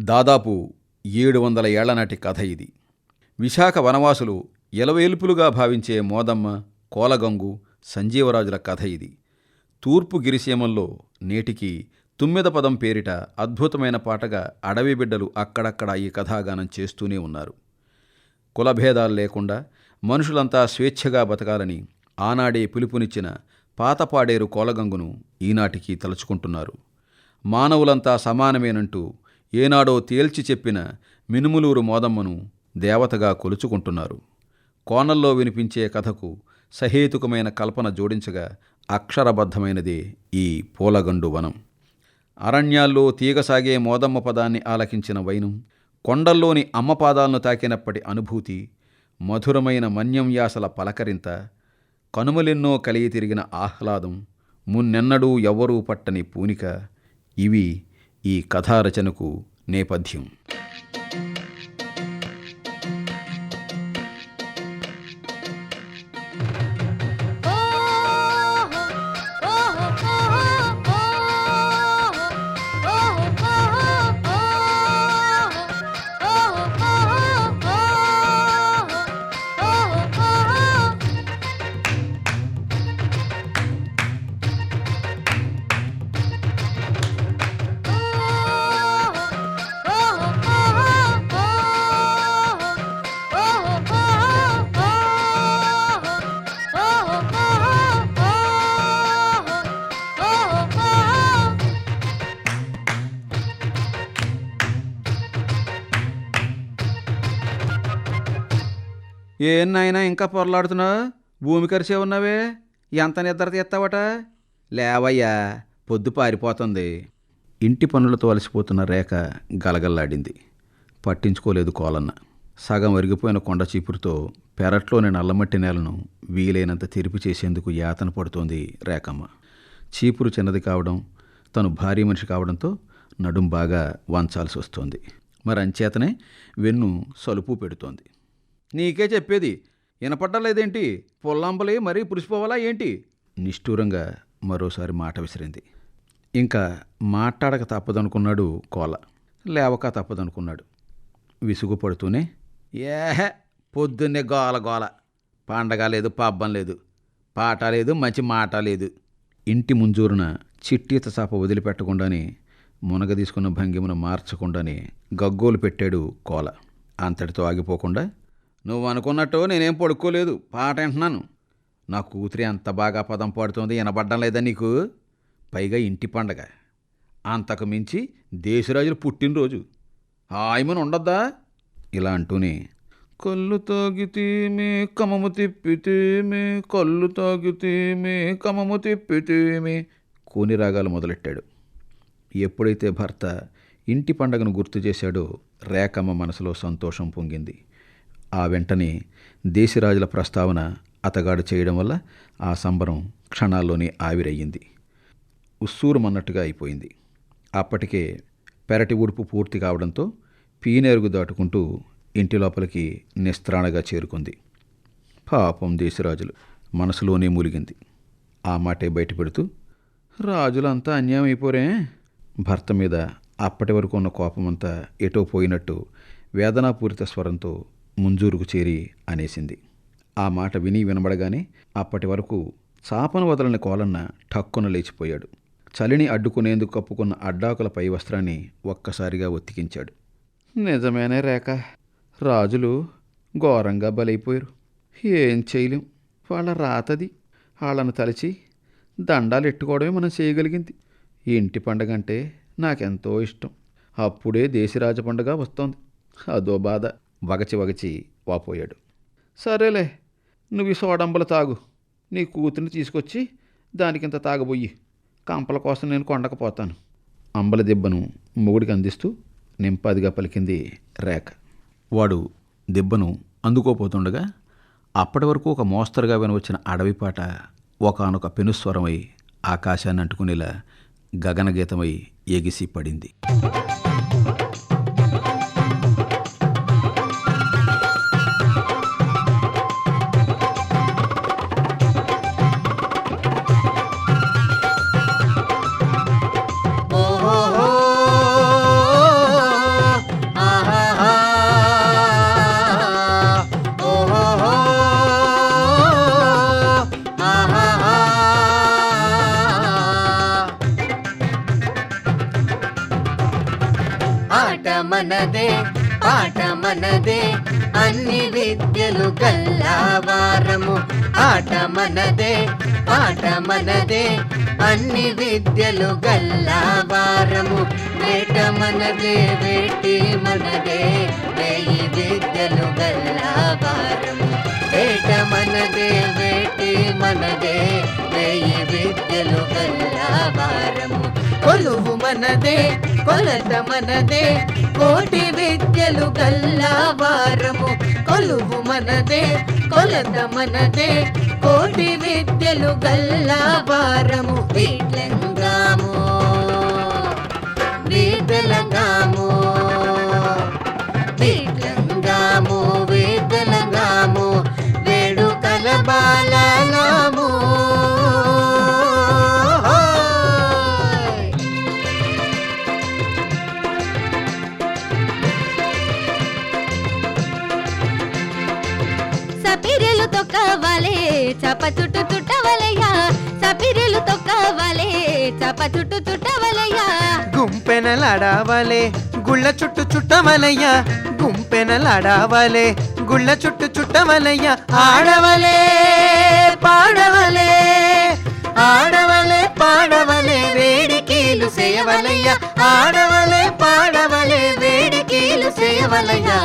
దాదాపు 700 ఏళ్ల నాటి కథ ఇది. విశాఖ వనవాసులు ఇలవేల్పులుగా భావించే మోదమ్మ, కోలగంగు, సంజీవరాజుల కథ ఇది. తూర్పు గిరిసీమల్లో నేటికి తుమ్మెద పదం పేరిట అద్భుతమైన పాటగా అడవి బిడ్డలు అక్కడక్కడ ఈ కథాగానం చేస్తూనే ఉన్నారు. కులభేదాలు లేకుండా మనుషులంతా స్వేచ్ఛగా బతకాలని ఆనాడే పిలుపునిచ్చిన పాతపాడేరు కోలగంగును ఈనాటికి తలుచుకుంటున్నారు. మానవులంతా సమానమేనంటూ ఏనాడో తేల్చి చెప్పిన మినుములూరు మోదమ్మను దేవతగా కొలుచుకుంటున్నారు. కోనల్లో వినిపించే కథకు సహేతుకమైన కల్పన జోడించగా అక్షరబద్ధమైనదే ఈ పూలగండు వనం. అరణ్యాల్లో తీగసాగే మోదమ్మ పదాన్ని ఆలకించిన వైనం, కొండల్లోని అమ్మ పాదాలను తాకినప్పటి అనుభూతి, మధురమైన మన్యం యాసల పలకరింత, కనుమలెన్నో కలిగి తిరిగిన ఆహ్లాదం, మున్నెన్నడూ ఎవ్వరూ పట్టని పూనిక, ఇవి ఈ కథారచనకు నేపథ్యం. ఏం నాయనా ఇంకా పొరలాడుతున్నావు? భూమి కరిసే ఉన్నావే, ఎంత నిద్ర తీస్తావట? లేవయ్యా, పొద్దు పారిపోతుంది. ఇంటి పనులతో అలసిపోతున్న రేఖ గలగల్లాడింది. పట్టించుకోలేదు కోలన్న. సగం ఒరిగిపోయిన కొండ చీపురుతో పెరట్లోని నల్లమట్టి నేలను వీలైనంత తెరిపి చేసేందుకు యాతన పడుతోంది రేఖమ్మ. చీపురు చిన్నది కావడం, తను భారీ మనిషి కావడంతో నడుం బాగా వంచాల్సి వస్తోంది. మరి అంచేతనే వెన్ను సలుపు పెడుతోంది. నీకే చెప్పేది వినపడ్డలేదేంటి? పొల్లంబలి మరీ పులిసిపోవాలా ఏంటి? నిష్ఠూరంగా మరోసారి మాట విసిరింది. ఇంకా మాట్లాడక తప్పదనుకున్నాడు కోల. లేవక తప్పదనుకున్నాడు. విసుగుపడుతూనే, ఏహే పొద్దున్నే గోల గోల, పండగ లేదు, పబ్బం లేదు, పాట లేదు, మంచి మాట లేదు. ఇంటి ముంజూరున చిట్టీత చాప వదిలిపెట్టకుండానే, మునగ తీసుకున్న భంగిమను మార్చకుండానే గగ్గోలు పెట్టాడు కోల. అంతటితో ఆగిపోకుండా, నువ్వు అనుకున్నట్టు నేనేం పడుకోలేదు, పాట వింటున్నాను. నా కూతురి అంత బాగా పదం పాడుతోంది, వినబడ్డం లేదా నీకు? పైగా ఇంటి పండగ, అంతకు మించి దేశరాజులు పుట్టినరోజు, హాయిమని ఉండొద్దా? ఇలా అంటూనే, కళ్ళు తాగితేమే కమము తిప్పితేమే, కళ్ళు తాగితేమే కమము తిప్పితేమే కూని రాగాలు మొదలెట్టాడు. ఎప్పుడైతే భర్త ఇంటి పండగను గుర్తు చేశాడో రేఖమ్మ మనసులో సంతోషం పొంగింది. ఆ వెంటనే దేశరాజుల ప్రస్తావన అతగాడు చేయడం వల్ల ఆ సంబరం క్షణాల్లోనే ఆవిరయ్యింది. ఉస్సూరుమన్నట్టుగా అయిపోయింది. అప్పటికే పెరటి ఉడుపు పూర్తి కావడంతో పీనేరుగు దాటుకుంటూ ఇంటి లోపలికి నిస్త్రాణగా చేరుకుంది. పాపం దేశరాజులు మనసులోనే మూలిగింది. ఆ మాటే బయటపెడుతూ, రాజులంతా అన్యాయం అయిపోరే. భర్త మీద అప్పటి వరకు ఉన్న కోపమంతా ఎటో పోయినట్టు వేదనాపూరిత స్వరంతో ముంజూరుకు చేరి అనేసింది. ఆ మాట విని వినబడగానే అప్పటి వరకు చాపను వదలని కోలన్న ఠక్కున లేచిపోయాడు. చలిని అడ్డుకునేందుకు కప్పుకున్న అడ్డాకుల పై వస్త్రాన్ని ఒక్కసారిగా ఒత్తికించాడు. నిజమేనే రేఖ, రాజులు ఘోరంగా బలైపోయారు. ఏం చేయలేం, వాళ్ళ రాతది. వాళ్ళను తలిచి దండాలు ఎట్టుకోవడమే మనం చేయగలిగింది. ఇంటి పండగ అంటే నాకెంతో ఇష్టం. అప్పుడే దేశరాజ పండుగ వస్తోంది, అదో బాధ. వగచి వాపోయాడు. సరేలే, నువ్వు ఈ సోడంబలు తాగు. నీ కూతురిని తీసుకొచ్చి దానికింత తాగబోయి, కంపల కోసం నేను కొండకపోతాను. అంబల దెబ్బను మొగుడికి అందిస్తూ నింపాదిగా పలికింది రేఖ. వాడు దెబ్బను అందుకోపోతుండగా అప్పటి వరకు ఒక మోస్తరుగా వినవచ్చిన అడవిపాట ఒకానొక పెనుస్వరమై ఆకాశాన్ని అంటుకునేలా గగనగీతమై ఎగిసి పడింది. ఆట మనదే పాట మనదే అన్ని విద్యలు గల్లవారము ఆట మనదే పాట మనదే అన్ని విద్యలు గల్లవారము వేట మనదే వేటి మనదే వేయి విద్యలు గల్లవారము వేట మనదే వేటి మనదే వేయి విద్యలు గల్లవారము కొలువు మనదే కొలత మనదే కోటి విద్యలు గల్లవారము కొలువు మనదే కొలత మనదే కోటి విద్యలు గల్లవారము వీట్లంగాము వీదలంగాము వీట్లంగాము వీదలంగాము వేడుకల బాలలాము సపిరెలు తొక్కవలే చప చుట్టు చుట్టవలయ్యా సపిరెలు తొక్కవలే చప చుట్టు చుట్టవలయ్యా గుంపెనలాడావలే గుళ్ళ చుట్టు చుట్టవలయ్యా గుంపెనలాడావలే గుళ్ళ చుట్టు చుట్టవలయ్యా ఆడవలే పాడవలే ఆడవలే పాడవలే వేడికీలు చేయవలయ్యా ఆడవలే పాడవలే వేడికీలు చేయవలయ్యా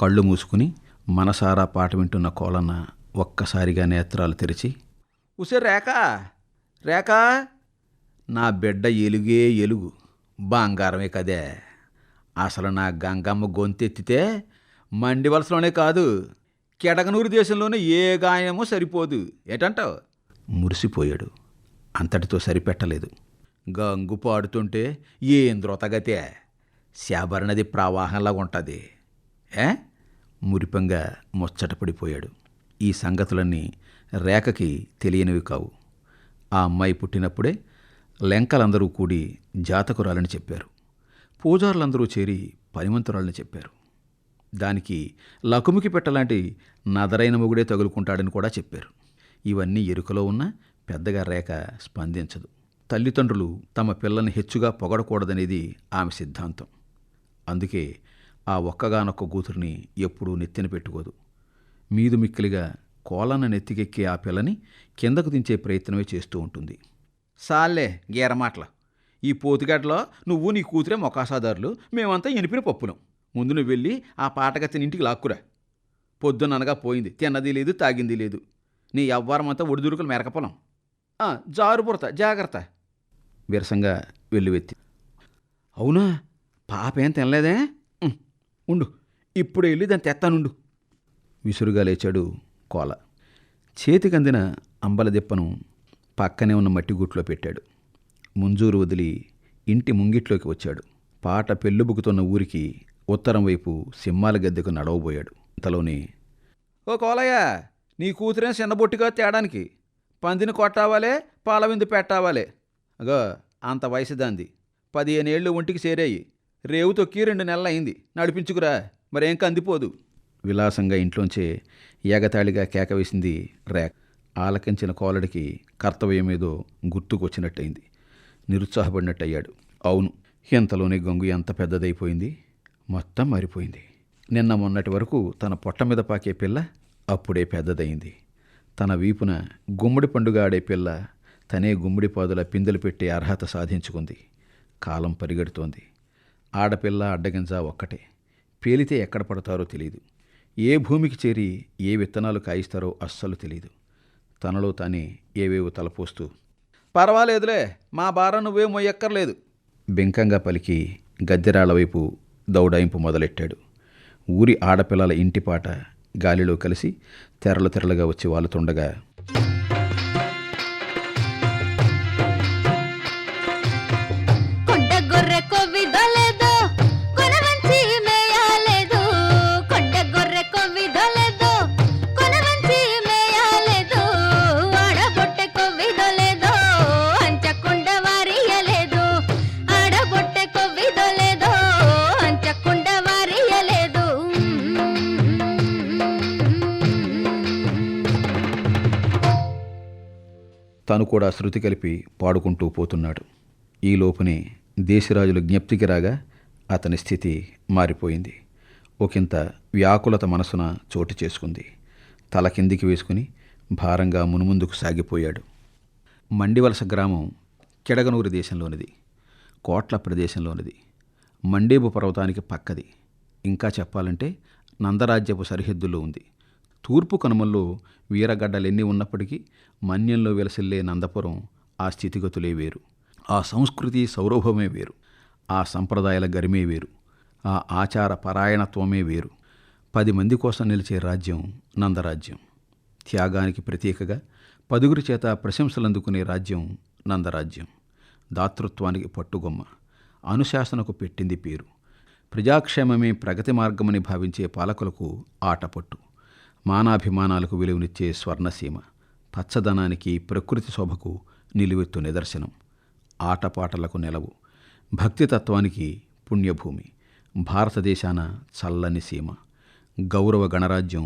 కళ్ళు మూసుకుని మనసారా పాట వింటున్న కోలన్న ఒక్కసారిగా నేత్రాలు తెరిచి ఉసే రేఖ రేఖ నా బిడ్డ ఎలుగే ఎలుగు బంగారమే కదే అసలు నా గంగమ్మ గొంతెత్తితే మండి వలసలోనే కాదు కెడగనూరు దేశంలోనే ఏ గాయమో సరిపోదు ఏటంటావు మురిసిపోయాడు. అంతటితో సరిపెట్టలేదు. గంగు పాడుతుంటే ఏం ద్రోతగతే శాబరణది ప్రవాహంలాగా ఉంటుంది మురిపంగా ముచ్చటపడిపోయాడు. ఈ సంగతులన్నీ రేఖకి తెలియనివి కావు. ఆ అమ్మాయి పుట్టినప్పుడే లెంకలందరూ కూడి జాతకురాలని చెప్పారు. పూజారులందరూ చేరి పనిమంతురాలని చెప్పారు. దానికి లకుముకి పెట్టలాంటి నదరైన మొగుడే తగులుకుంటాడని కూడా చెప్పారు. ఇవన్నీ ఎరుకలో ఉన్న పెద్దగా రేఖ స్పందించదు. తల్లిదండ్రులు తమ పిల్లని హెచ్చుగా పొగడకూడదనేది ఆమె సిద్ధాంతం. అందుకే ఆ ఒక్కగానొక్క కూతురిని ఎప్పుడూ నెత్తిన పెట్టుకోదు. మీదు మిక్కిలిగా కోలన్న నెత్తికెక్కే ఆ పిల్లని కిందకు దించే ప్రయత్నమే చేస్తూ ఉంటుంది. సాల్లే గీరమాటలు. ఈ పోతుగడ్డలో నువ్వు నీ కూతురే మొకాసాదారులు, మేమంతా ఎనిపిన పప్పులం. ముందు నువ్వు వెళ్ళి ఆ పాటగత్తిని ఇంటికి లాక్కురా. పొద్దుననగా పోయింది, తిన్నది లేదు తాగింది లేదు. నీ ఎవ్వారమంతా ఒడిదుడుకులు మెరకపోలం. జారుపురత జాగ్రత్త విరసంగా వెల్లువెత్తి. అవునా, పాపేం తినలేదే? ఉండు, ఇప్పుడు వెళ్ళి దాన్ని తెత్తానుండు. విసురుగా లేచాడు కోల. చేతికందిన అంబలదిప్పను పక్కనే ఉన్న మట్టిగూట్లో పెట్టాడు. ముంజూరు వదిలి ఇంటి ముంగిట్లోకి వచ్చాడు. పాట పెళ్ళుబుకుతున్న ఊరికి ఉత్తరం వైపు సింహాల గద్దెకు నడవబోయాడు. ఇంతలోనే, ఓ కోలయ్య, నీ కూతురే చిన్నబొట్టిగా తేడానికి పందిని కొట్టావాలే, పాలవిందు పెట్టావాలే. అగో అంత వయసు దాంది, 15 ఏళ్ళు ఒంటికి చేరాయి. రేవు తొక్కి 2 నెలలు అయింది. నడిపించుకురా, మరేం కందిపోదు. విలాసంగా ఇంట్లోంచే ఎగతాళిగా కేక వేసింది రేఖ. ఆలకించిన కోలడికి కర్తవ్యమేదో గుర్తుకొచ్చినట్టయింది. నిరుత్సాహపడినట్టయ్యాడు. అవును, ఇంతలోనే గంగు ఎంత పెద్దదైపోయింది. మొత్తం మారిపోయింది. నిన్న మొన్నటి వరకు తన పొట్ట మీద పాకే పిల్ల అప్పుడే పెద్దదయింది. తన వీపున గుమ్మడి పండుగ ఆడే పిల్ల తనే గుమ్మడి పాదుల పిందెలు పెట్టే అర్హత సాధించుకుంది. కాలం పరిగెడుతోంది. ఆడపిల్ల అడ్డగింజ ఒక్కటే. పేలితే ఎక్కడ పడతారో తెలియదు. ఏ భూమికి చేరి ఏ విత్తనాలు కాయిస్తారో అస్సలు తెలియదు. తనలో తానే ఏవేవో తలపోస్తూ, పర్వాలేదులే, మా భారం నువ్వే మొయ్యక్కర్లేదు బెంకంగా పలికి గద్దెరాళ్ల వైపు దౌడాయింపు మొదలెట్టాడు. ఊరి ఆడపిల్లల ఇంటిపాట గాలిలో కలిసి తెరలు తెరలుగా వచ్చి వాలుతుండగా, కొండ గొర్రె కొవ్విదలేదు, కొనవంచి మేయాలేదు. కొండ గొర్రె కొవ్విదలేదు, కొనవంచి మేయాలేదు. ఆడబొట్టె కొవ్విదలేదు, అంచకుండ వారియలేదు. ఆడబొట్టె కొవ్విదలేదు, అంచకుండ వారియలేదు. తను కూడా శృతి కలిపి పాడుకుంటూ పోతున్నాడు. ఈ లోపునే దేశరాజుల జ్ఞప్తికి రాగా అతని స్థితి మారిపోయింది. ఒకంత వ్యాకులత మనసున చోటు చేసుకుంది. తల కిందికి వేసుకుని భారంగా మునుముందుకు సాగిపోయాడు. మండివలస గ్రామం కిడగనూరు దేశంలోనిది, కోట్ల ప్రదేశంలోనిది, మండేబు పర్వతానికి పక్కది. ఇంకా చెప్పాలంటే నందరాజ్యపు సరిహద్దుల్లో ఉంది. తూర్పు కనుమల్లో వీరగడ్డలెన్ని ఉన్నప్పటికీ మన్యంలో వెలసిల్లే నందపురం ఆ స్థితిగతులే వేరు. ఆ సంస్కృతి సౌరభమే వేరు. ఆ సంప్రదాయాల గరిమే వేరు. ఆ ఆచార పరాయణత్వమే వేరు. 10 మంది కోసం నిలిచే రాజ్యం నందరాజ్యం. త్యాగానికి ప్రతీకగా 10 చేత ప్రశంసలందుకునే రాజ్యం నందరాజ్యం. దాతృత్వానికి పట్టుగొమ్మ. అనుశాసనకు పెట్టింది పేరు. ప్రజాక్షేమమే ప్రగతి మార్గమని భావించే పాలకులకు ఆటపట్టు. మానాభిమానాలకు విలువనిచ్చే స్వర్ణసీమ. పచ్చదనానికి ప్రకృతి శోభకు నిలువెత్తు నిదర్శనం. ఆటపాటలకు నెలవు. భక్తితత్వానికి పుణ్యభూమి. భారతదేశాన చల్లని సీమ. గౌరవ గణరాజ్యం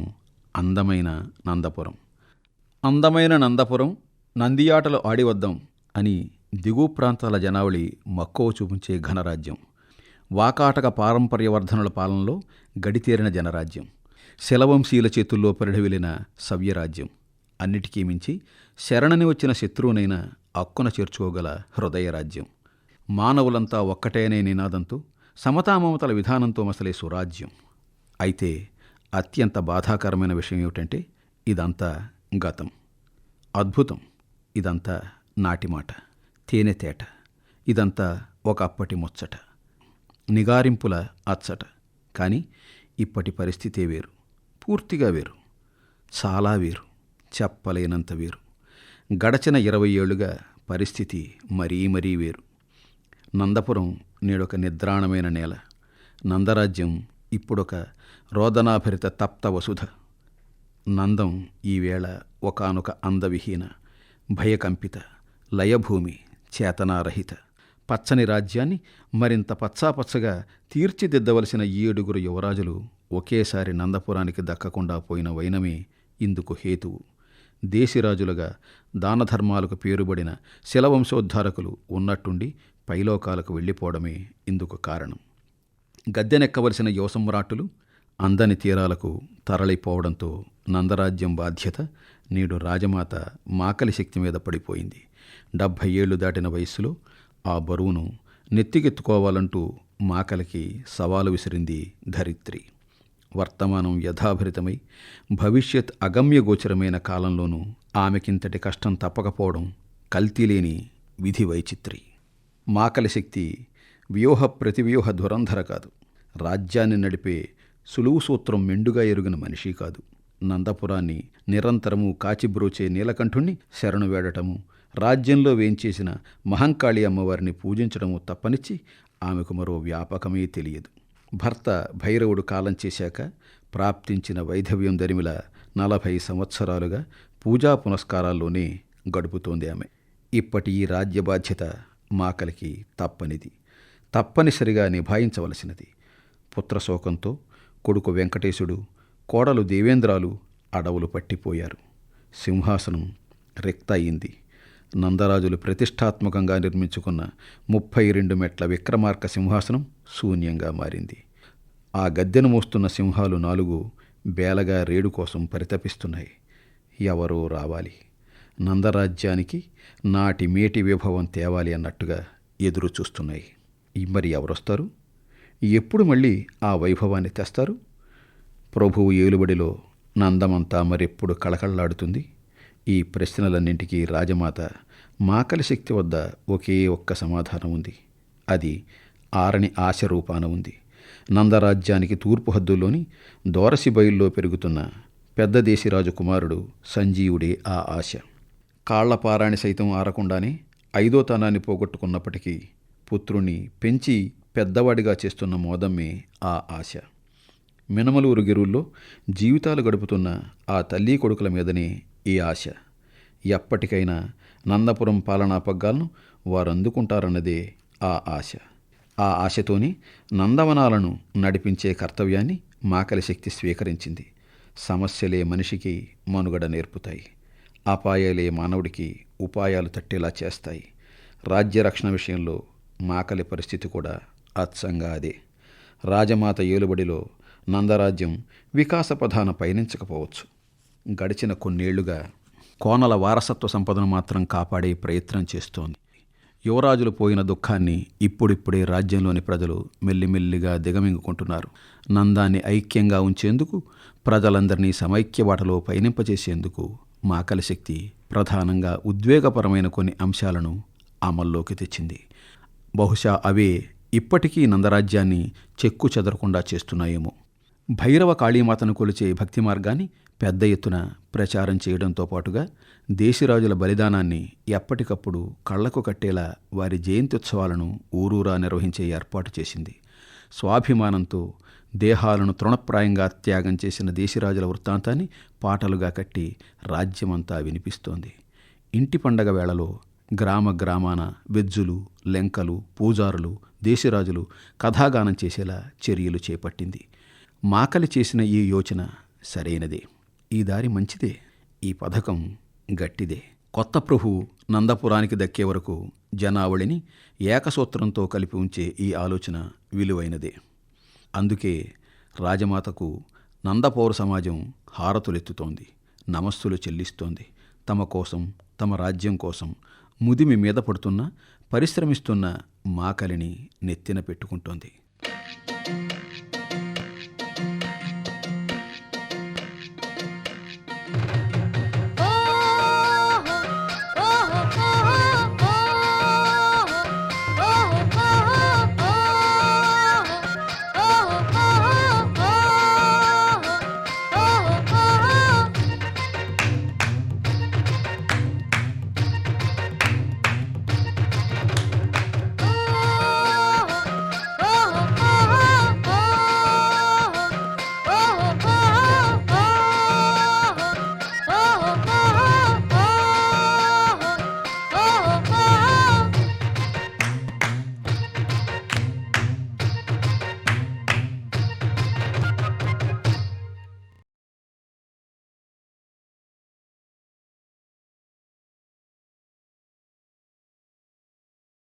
అందమైన నందపురం. అందమైన నందపురం, నందియాటలు ఆడివద్దాం అని దిగువ ప్రాంతాల జనావళి మక్కువ చూపించే ఘనరాజ్యం. వాకాటక పారంపర్యవర్ధనుల పాలనలో గడితేరిన జనరాజ్యం. శిలవంశీయుల చేతుల్లో పరిఢవిలిన సవ్యరాజ్యం. అన్నిటికీ మించి శరణని వచ్చిన శత్రువునైనా అక్కున చేర్చుకోగల హృదయరాజ్యం. మానవులంతా ఒక్కటేనే నినాదంతో, సమతామమతల విధానంతో మసలే సురాజ్యం. అయితే అత్యంత బాధాకరమైన విషయం ఏమిటంటే, ఇదంతా గతం. అద్భుతం, ఇదంతా నాటిమాట. తేనెతేట, ఇదంతా ఒక అప్పటి ముచ్చట. నిగారింపుల అచ్చట. కానీ ఇప్పటి పరిస్థితే వేరు. పూర్తిగా వేరు. చాలా వేరు. చెప్పలేనంత వేరు. గడచిన 20 ఏళ్లుగా పరిస్థితి మరీ మరీ వేరు. నందపురం నేడొక నిద్రాణమైన నేల. నందరాజ్యం ఇప్పుడొక రోదనాభరిత తప్త వసుధ. నందం ఈవేళ ఒకానొక అందవిహీన, భయకంపిత, లయభూమి, చేతనారహిత. పచ్చని రాజ్యాన్ని మరింత పచ్చాపచ్చగా తీర్చిదిద్దవలసిన 7 యువరాజులు ఒకేసారి నందపురానికి దక్కకుండా పోయిన వైనమే ఇందుకు హేతువు. దేశిరాజులుగా దానధర్మాలకు పేరుబడిన శిలవంశోద్ధారకులు ఉన్నట్టుండి పైలోకాలకు వెళ్ళిపోవడమే ఇందుకు కారణం. గద్దెనెక్కవలసిన యువసమ్రాట్టులు అందని తీరాలకు తరలిపోవడంతో నందరాజ్యం బాధ్యత నేడు రాజమాత మాకలి శక్తి మీద పడిపోయింది. 70 ఏళ్లు దాటిన వయస్సులో ఆ బరువును నెత్తికెత్తుకోవాలంటూ మాకలికి సవాలు విసిరింది ధరిత్రి. వర్తమానం యథాభరితమై భవిష్యత్ అగమ్యగోచరమైన కాలంలోనూ ఆమెకింతటి కష్టం తప్పకపోవడం కల్తీలేని విధి వైచిత్రి. మాకలి శక్తి వ్యూహ ప్రతివ్యూహ ధురంధర కాదు. రాజ్యాన్ని నడిపే సులువు సూత్రం మెండుగా ఎరుగిన మనిషి కాదు. నందపురాన్ని నిరంతరము కాచిబ్రోచే నీలకంఠుణ్ణి శరణు వేడటము, రాజ్యంలో వేంచేసిన మహంకాళి అమ్మవారిని పూజించడము తప్పనిచ్చి ఆమెకు మరో వ్యాపకమే తెలియదు. భర్త భైరవుడు కాలం చేశాక ప్రాప్తించిన వైధవ్యం దరిమిల 40 సంవత్సరాలుగా పూజా పునస్కారాల్లోనే గడుపుతోంది ఆమె. ఇప్పటి ఈ రాజ్య బాధ్యత మాకలికి తప్పనిది, తప్పనిసరిగా నిభాయించవలసినది. పుత్రశోకంతో కొడుకు వెంకటేశుడు, కోడలు దేవేంద్రాలు అడవులు పట్టిపోయారు. సింహాసనం రిక్త అయింది. నందరాజులు ప్రతిష్టాత్మకంగా నిర్మించుకున్న 32 మెట్ల విక్రమార్క సింహాసనం శూన్యంగా మారింది. ఆ గద్దెను మోస్తున్న సింహాలు 4 బేలగా రేడు కోసం పరితపిస్తున్నాయి. ఎవరో రావాలి, నందరాజ్యానికి నాటి మేటి విభవం తేవాలి అన్నట్టుగా ఎదురు చూస్తున్నాయి. మరి ఎవరొస్తారు? ఎప్పుడు మళ్ళీ ఆ వైభవాన్ని తెస్తారు? ప్రభువు ఏలుబడిలో నందమంతా మరెప్పుడు కళకళలాడుతుంది? ఈ ప్రశ్నలన్నింటికీ రాజమాత మాకలి శక్తి వద్ద ఒకే ఒక్క సమాధానం ఉంది. అది ఆరని ఆశ రూపాన ఉంది. నందరాజ్యానికి తూర్పు హద్దుల్లోని దోరసిబైల్లో పెరుగుతున్న పెద్ద దేశిరాజు కుమారుడు సంజీవుడే ఆ ఆశ. కాళ్లపారాణి సైతం ఆరకుండానే 5వ తనాన్ని పోగొట్టుకున్నప్పటికీ పుత్రుణ్ణి పెంచి పెద్దవాడిగా చేస్తున్న మోదమ్మే ఆ ఆశ. మినమలూరు గిరుల్లో జీవితాలు గడుపుతున్న ఆ తల్లి కొడుకుల మీదనే ఈ ఆశ. ఎప్పటికైనా నందపురం పాలనా పగ్గాలను వారు అందుకుంటారన్నదే ఆ ఆశ. ఆ ఆశతోనే నందవనాలను నడిపించే కర్తవ్యాన్ని మాకలి శక్తి స్వీకరించింది. సమస్యలే మనిషికి మనుగడ నేర్పుతాయి. అపాయాలే మానవుడికి ఉపాయాలు తట్టేలా చేస్తాయి. రాజ్యరక్షణ విషయంలో మాకలి పరిస్థితి కూడా అచ్చంగా అదే. రాజమాత ఏలుబడిలో నందరాజ్యం వికాస పథాన పయనించకపోవచ్చు. గడిచిన కొన్నేళ్లుగా కోనల వారసత్వ సంపదను మాత్రం కాపాడే ప్రయత్నం చేస్తోంది. యువరాజులు పోయిన దుఃఖాన్ని ఇప్పుడిప్పుడే రాజ్యంలోని ప్రజలు మెల్లిమెల్లిగా దిగమింగుకుంటున్నారు. నందాన్ని ఐక్యంగా ఉంచేందుకు, ప్రజలందరినీ సమైక్యబాటలో పయనింపచేసేందుకు మాకలి శక్తి ప్రధానంగా ఉద్వేగపరమైన కొన్ని అంశాలను అమల్లోకి తెచ్చింది. బహుశా అవే ఇప్పటికీ నందరాజ్యాన్ని చెక్కు చెదరకుండా చేస్తున్నాయేమో. భైరవ కాళీమాతను కొలిచే భక్తి మార్గాన్ని పెద్ద ఎత్తున ప్రచారం చేయడంతో పాటుగా దేశిరాజుల బలిదానాన్ని ఎప్పటికప్పుడు కళ్లకు కట్టేలా వారి జయంత్యుత్సవాలను ఊరూరా నిర్వహించే ఏర్పాటు చేసింది. స్వాభిమానంతో దేహాలను తృణప్రాయంగా త్యాగం చేసిన దేశిరాజుల వృత్తాంతాన్ని పాటలుగా కట్టి రాజ్యమంతా వినిపిస్తోంది. ఇంటి పండగ వేళలో గ్రామ గ్రామాన వెజ్జులు, లెంకలు, పూజారులు, దేశిరాజులు కథాగానం చేసేలా చర్యలు చేపట్టింది. మాకలి చేసిన ఈ యోచన సరైనదే. ఈ దారి మంచిదే. ఈ పథకం గట్టిదే. కొత్త ప్రభువు నందపురానికి దక్కే వరకు జనావళిని ఏకసూత్రంతో కలిపి ఉంచే ఈ ఆలోచన విలువైనదే. అందుకే రాజమాతకు నందపౌర సమాజం హారతులెత్తుతోంది, నమస్సులు చెల్లిస్తోంది. తమ కోసం, తమ రాజ్యం కోసం ముదిమి మీద పడుతున్న, పరిశ్రమిస్తున్న మాకలిని నెత్తిన పెట్టుకుంటోంది.